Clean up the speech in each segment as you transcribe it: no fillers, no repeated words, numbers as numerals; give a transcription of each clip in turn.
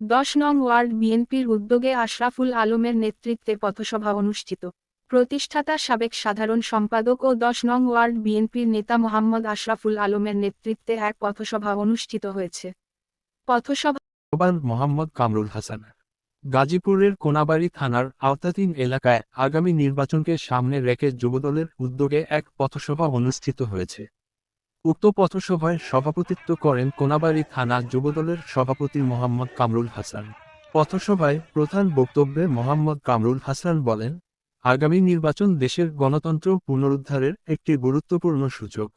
১০ নং ওয়ার্ড বিএনপির উদ্যোগে আশরাফুল আলমের নেতৃত্বে পথসভা অনুষ্ঠিত। প্রতিষ্ঠাতা সাবেক সাধারণ সম্পাদক ও ১০ নং ওয়ার্ড বিএনপির নেতা মোহাম্মদ আশরাফুল আলমের নেতৃত্বে এক পথসভা অনুষ্ঠিত হয়েছে। পথসভা মোহাম্মদ কামরুল হাসান গাজীপুরের কোনাবাড়ী থানার আওতাধীন এলাকায় আগামী নির্বাচনকে সামনে রেখে যুবদলের উদ্যোগে এক পথসভা অনুষ্ঠিত হয়েছে। উক্ত পথসভায় সভাপতিত্ব করেন কোনাবাড়ী থানা যুবদলের সভাপতি মোহাম্মদ কামরুল হাসান। পথসভায় প্রধান বক্তব্যে মোহাম্মদ কামরুল হাসান বলেন, আগামী নির্বাচন দেশের গণতন্ত্র পুনরুদ্ধারের একটি গুরুত্বপূর্ণ সুযোগ।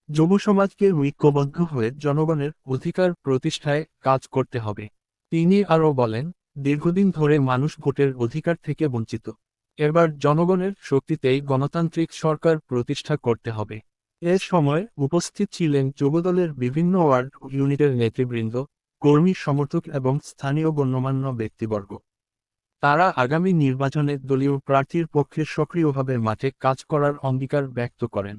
যুব সমাজকে ঐক্যবদ্ধ হয়ে জনগণের অধিকার প্রতিষ্ঠায় কাজ করতে হবে। তিনি আরও বলেন, দীর্ঘদিন ধরে মানুষ ভোটের অধিকার থেকে বঞ্চিত। এবার জনগণের শক্তিতেই গণতান্ত্রিক সরকার প্রতিষ্ঠা করতে হবে। এ সময় উপস্থিত ছিলেন যুবদলের বিভিন্ন ওয়ার্ড ইউনিটের নেতৃবৃন্দ, কর্মী সমর্থক এবং স্থানীয় গণ্যমান্য ব্যক্তিবর্গ। তারা আগামী নির্বাচনে দলীয় প্রার্থীর পক্ষে সক্রিয়ভাবে মাঠে কাজ করার অঙ্গীকার ব্যক্ত করেন।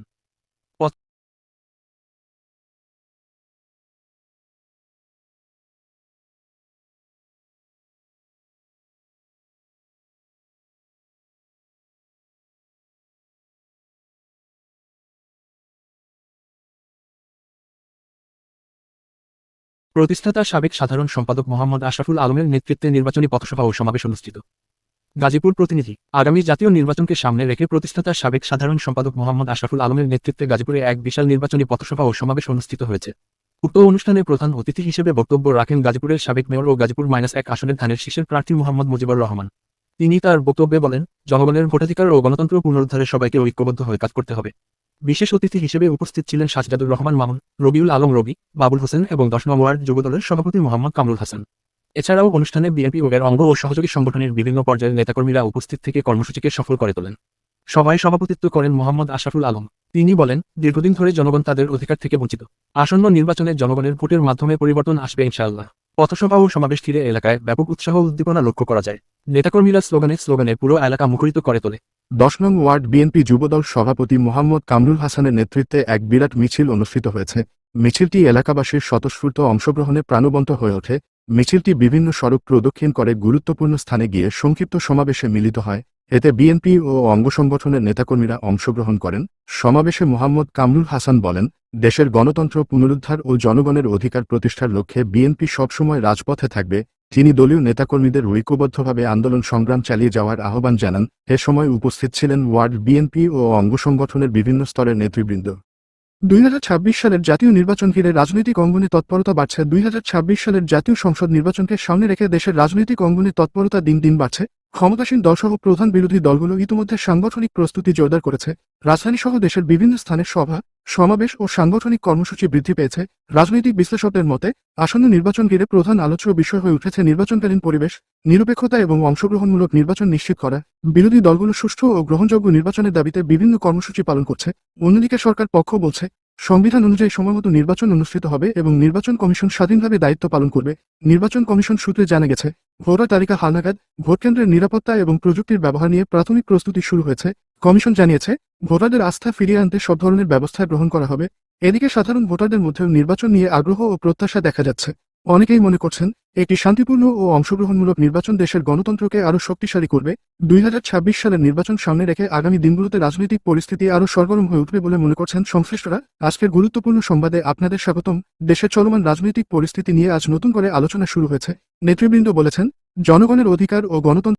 প্রতিষ্ঠাতা সাবেক সাধারণ সম্পাদক মোহাম্মদ আশরাফুল আলমের নেতৃত্বে নির্বাচনী পথসভা ও সমাবেশ অনুষ্ঠিত। গাজীপুর প্রতিনিধি। আগামী জাতীয় নির্বাচনকে সামনে রেখে প্রতিষ্ঠাতা সাবেক সাধারণ সম্পাদক মোহাম্মদ আশরাফুল আলমের নেতৃত্বে গাজীপুরে এক বিশাল নির্বাচনী পথসভা ও সমাবেশ অনুষ্ঠিত হয়েছে। উক্ত অনুষ্ঠানে প্রধান অতিথি হিসেবে বক্তব্য রাখেন গাজীপুরের সাবেক মেয়র ও গাজীপুর -1 আসনের ধানের শীষের প্রার্থী মোহাম্মদ মুজিবুর রহমান। তিনি তার বক্তব্যে বলেন, জনগণের ভোটাধিকার ও গণতন্ত্র পুনরুদ্ধারে সবাইকে ঐক্যবদ্ধ হয়ে কাজ করতে হবে। বিশেষ অতিথি হিসেবে উপস্থিত ছিলেন সাজদাদুর রহমান মামুন, রবিউল আলম রবি, বাবুল হোসেন এবং ১০ নং ওয়ার্ড যুবদলের সভাপতি মোহাম্মদ কামরুল হাসান। এছাড়াও অনুষ্ঠানে বিএনপি ও এর অঙ্গ ও সহযোগী সংগঠনের বিভিন্ন পর্যায়ের নেতাকর্মীরা উপস্থিত থেকে কর্মসূচিকে সফল করে তোলেন। সভায় সভাপতিত্ব করেন মোহাম্মদ আশরাফুল আলম। তিনি বলেন, দীর্ঘদিন ধরে জনগণ তাদের অধিকার থেকে বঞ্চিত। আসন্ন নির্বাচনে জনগণের ভোটের মাধ্যমে পরিবর্তন আসবে ইনশাআল্লাহ। পথসভা ও সমাবেশ ঘিরে এলাকায় ব্যাপক উৎসাহ উদ্দীপনা লক্ষ্য করা যায়। নেতাকর্মীরা স্লোগানে পুরো এলাকা মুখরিত করে তোলে। ১০ নং ওয়ার্ড বিএনপি যুবদল সভাপতি মোহাম্মদ কামরুল হাসানের নেতৃত্বে এক বিরাট মিছিল অনুষ্ঠিত হয়েছে। মিছিলটি এলাকাবাসীর স্বতঃস্ফূর্ত অংশগ্রহণে প্রাণবন্ত হয়ে ওঠে। মিছিলটি বিভিন্ন সড়ক প্রদক্ষিণ করে গুরুত্বপূর্ণ স্থানে গিয়ে সংক্ষিপ্ত সমাবেশে মিলিত হয়। এতে বিএনপি ও অঙ্গ সংগঠনের নেতাকর্মীরা অংশগ্রহণ করেন। সমাবেশে মোহাম্মদ কামরুল হাসান বলেন, দেশের গণতন্ত্র পুনরুদ্ধার ও জনগণের অধিকার প্রতিষ্ঠার লক্ষ্যে বিএনপি সবসময় রাজপথে থাকবে। তিনি দলীয় নেতাকর্মীদের ঐক্যবদ্ধভাবে আন্দোলন সংগ্রাম চালিয়ে যাওয়ার আহ্বান জানান। এ সময় উপস্থিত ছিলেন ওয়ার্ড বিএনপি ও অঙ্গ সংগঠনের বিভিন্ন স্তরের নেতৃবৃন্দ। ২০২৬ সালের জাতীয় নির্বাচন ঘিরে রাজনৈতিক অঙ্গনে তৎপরতা বাড়ছে। ২০২৬ সালের জাতীয় সংসদ নির্বাচনকে সামনে রেখে দেশের রাজনৈতিক অঙ্গনে তৎপরতা দিন দিন বাড়ছে। ক্ষমতাসীন দলসহ প্রধান বিরোধী দলগুলো ইতিমধ্যে সাংগঠনিক প্রস্তুতি জোরদার করেছে। রাজধানীসহ দেশের বিভিন্ন স্থানে সভা, সমাবেশ ও সাংগঠনিক কর্মসূচি বৃদ্ধি পেয়েছে। রাজনৈতিক বিশ্লেষকদের মতে, আসন্ন নির্বাচন ঘিরে প্রধান আলোচ্য বিষয় হয়ে উঠেছে নির্বাচনকালীন পরিবেশ, নিরপেক্ষতা এবং অংশগ্রহণমূলক নির্বাচন নিশ্চিত করা। বিরোধী দলগুলো সুষ্ঠু ও গ্রহণযোগ্য নির্বাচনের দাবিতে বিভিন্ন কর্মসূচি পালন করছে। অন্যদিকে সরকার পক্ষ বলছে, সংবিধান অনুযায়ী সময়মতো নির্বাচন অনুষ্ঠিত হবে এবং নির্বাচন কমিশন স্বাধীনভাবে দায়িত্ব পালন করবে। নির্বাচন কমিশন সূত্রে জানা গেছে, ভোটার তালিকা হালনাগাদ, ভোটকেন্দ্রের নিরাপত্তা এবং প্রযুক্তির ব্যবহার নিয়ে প্রাথমিক প্রস্তুতি শুরু হয়েছে। কমিশন জানিয়েছে, ভোটারদের আস্থা ফিরিয়ে আনতে সব ধরনের ব্যবস্থা গ্রহণ করা হবে। এদিকে সাধারণ ভোটারদের মধ্যেও নির্বাচন নিয়ে আগ্রহ ও প্রত্যাশা দেখা যাচ্ছে। অনেকেই মনে করছেন, একটি শান্তিপূর্ণ ও অংশগ্রহণমূলক নির্বাচন দেশের গণতন্ত্রকে আরও শক্তিশালী করবে। ২০২৬ সালের নির্বাচন সামনে রেখে আগামী দিনগুলোতে রাজনৈতিক পরিস্থিতি আরও সরগরম হয়ে উঠবে বলে মনে করছেন সংশ্লিষ্টরা। আজকের গুরুত্বপূর্ণ সংবাদে আপনাদের স্বাগতম। দেশের চলমান রাজনৈতিক পরিস্থিতি নিয়ে আজ নতুন করে আলোচনা শুরু হয়েছে। নেতৃবৃন্দ বলেছেন, জনগণের অধিকার ও গণতন্ত্র